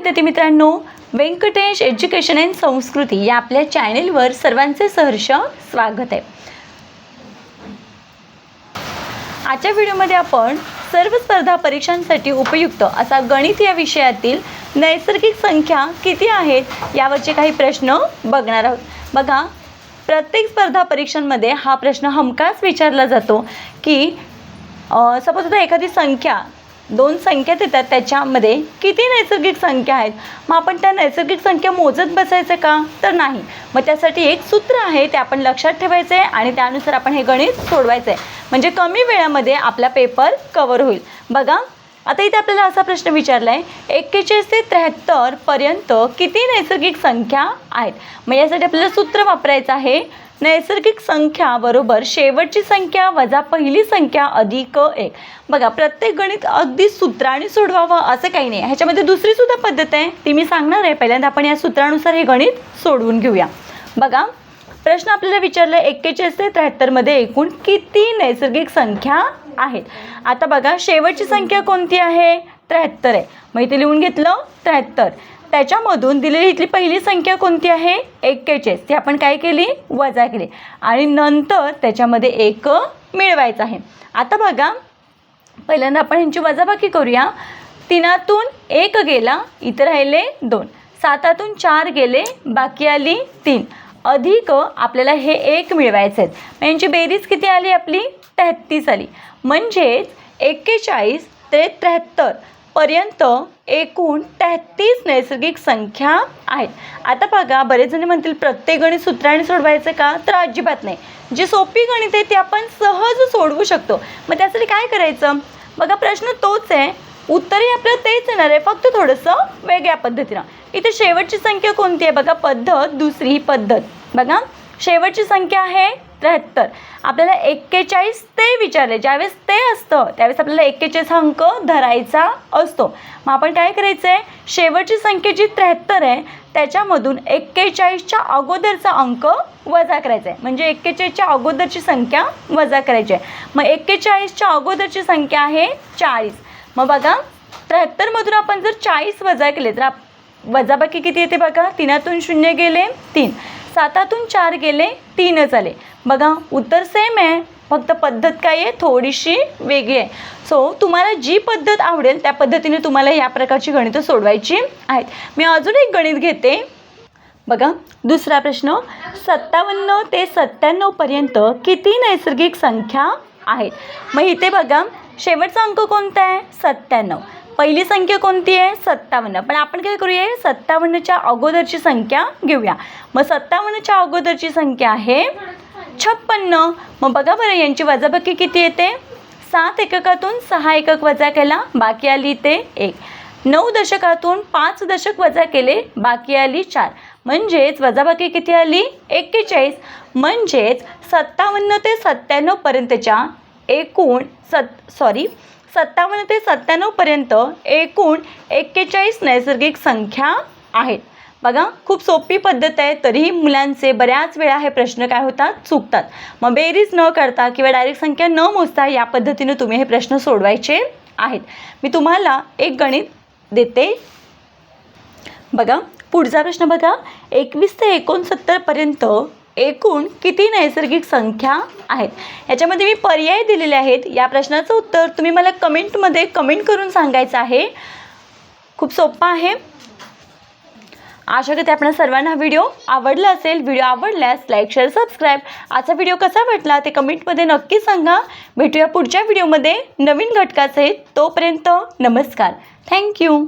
विद्यार्थी मित्रांनो, Venkatesh education and संस्कृती या आपल्या चॅनेलवर सर्वांचे सहर्ष स्वागत आहे। आजच्या व्हिडिओमध्ये आपण सर्व स्पर्धा परीक्षांसाठी उपयुक्त असा गणित या विषयातील नैसर्गिक संख्या किती आहेत यावरचे काही प्रश्न बघणार आहोत। बघा, प्रत्येक स्पर्धा परीक्षांमध्ये हा प्रश्न हमखास विचारला जातो की सपोज आता एखादी संख्या दोन संख्या देतात, त्याच्यामध्ये किती नैसर्गिक संख्या आहेत, मग आपण त्या नैसर्गिक संख्या मोजत बसायचं का? तर नाही। मग त्यासाठी एक सूत्र आहे, ते आपण लक्षात ठेवायचं आहे आणि त्यानुसार आपण हे गणित सोडवायचं आहे, म्हणजे कमी वेळामध्ये आपला पेपर कव्हर होईल। बघा, आता इथे आपल्याला असा प्रश्न विचारला आहे, 41 ते 73 पर्यंत किती नैसर्गिक संख्या आहेत। मग यासाठी आपल्याला सूत्र वापरायचं आहे, नैसर्गिक संख्या बरोबर शेवटची संख्या वजा पहिली संख्या अधिक 1। बघा, प्रत्येक गणित अगदी सूत्राने सोडवावं असं काही नाही, ह्याच्यामध्ये दुसरी सुद्धा पद्धत आहे, ती मी सांगणार आहे। पहिल्यांदा आपण या सूत्रानुसार हे गणित सोडवून घेऊया। बघा, प्रश्न आपल्याला विचारला 41 ते 73 मध्ये एकूण किती नैसर्गिक संख्या आहेत। आता बघा, शेवटची संख्या कोणती आहे? 73 आहे। मग इथे लिहून घेतलं 73। त्याच्यामधून दिलेली इथली पहिली संख्या कोणती आहे? 41। ती आपण काय केली? वजा केली आणि नंतर त्याच्यामध्ये 1 मिळवायचं आहे। आता बघा, पहिल्यांदा आपण ह्यांची वजाबाकी करूया। 3तून 1 गेला, इथं राहिले 2। 7तून 4 गेले, बाकी आली 3 अधिक आपल्याला हे 1 मिळवायचे आहेत। मग यांची बेरीज किती आली? आपली 33 आली। म्हणजेच 41 ते 73 पर्यंत एकूण 33 नैसर्गिक संख्या आहेत। आता बघा, बरेच जण म्हणतील प्रत्येक गणित सूत्राने सोडवायचं का? तर अजिबात नाही। जी सोपी गणित आहे ती आपण सहज सोडवू शकतो। मग त्यासाठी काय करायचं? बघा, प्रश्न तोच आहे, उत्तरही आपल्याला तेच येणार आहे, फक्त थोडंसं वेगळ्या पद्धतीनं। इथे शेवटची संख्या कोणती आहे? बघा, पद्धत दुसरी ही पद्धत। बघा, शेवटची संख्या आहे 73। आपल्याला 41 ते विचारले, ज्यावेळेस ते असतं त्यावेळेस आपल्याला 41 हा अंक धरायचा असतो। मग आपण काय करायचं आहे, शेवटची संख्या जी 73 आहे त्याच्यामधून 41च्या अगोदरचा अंक वजा करायचा आहे, म्हणजे 41च्या अगोदरची संख्या वजा करायची आहे। मग 41च्या अगोदरची संख्या आहे 40। मग बघा, 73मधून आपण जर 40 वजा केले तर वजाबाकी किती येते? बघा, 3तून 0 गेले 3, 7तून 4 गेले 3च आले। बघा, उत्तर सेम आहे, फक्त पद्धत काय आहे? थोडीशी वेगळी आहे। सो तुम्हाला जी पद्धत आवडेल त्या पद्धतीने तुम्हाला या प्रकारची गणितं सोडवायची आहेत। मी अजून एक गणित घेते। बघा, दुसरा प्रश्न, 57 ते 97 पर्यंत किती नैसर्गिक संख्या आहेत। मग इथे बघा, शेवटचा अंक कोणता आहे? 97। पहिली संख्या कोणती आहे? 57। पण आपण काय करूया, 57च्या अगोदरची संख्या घेऊया। मग 57च्या अगोदरची संख्या आहे 56। मग बघा बरं, यांची वजाबाकी किती येते? 7 एककातून 6 एकक वजा केला, बाकी आली इथे 1। 9 दशकातून 5 दशक वजा केले, बाकी आली 4। म्हणजेच वजाबाकी किती आली? 41। म्हणजेच 57 ते 97 पर्यंतच्या एकूण 57 ते 97 पर्यंत एकूण 41 नैसर्गिक संख्या आहेत। बघा, खूप सोपी पद्धत आहे, तरीही मुलांचे बऱ्याच वेळा हे प्रश्न काय होतात? चुकतात। मग बेरीज न करता किंवा डायरेक्ट संख्या न मोजता या पद्धतीने तुम्ही हे प्रश्न सोडवायचे आहेत। मी तुम्हाला एक गणित देते। बघा, पुढचा प्रश्न बघा, 21 ते 69 पर्यंत एकूण किती नैसर्गिक संख्या आहेत। याच्यामध्ये मी पर्याय दिलेले आहेत। या प्रश्नाचं उत्तर तुम्ही मला कमेंटमध्ये कमेंट करून सांगायचं आहे। खूप सोपं आहे। आशा करते आपल्या सर्वांना व्हिडिओ आवडला असेल। व्हिडिओ आवडल्यास लाईक, शेअर, सबस्क्राईब। आजचा व्हिडिओ कसा वाटला ते कमेंटमध्ये नक्की सांगा। भेटूया पुढच्या व्हिडिओमध्ये नवीन घटकासहित। तोपर्यंत नमस्कार, थँक्यू।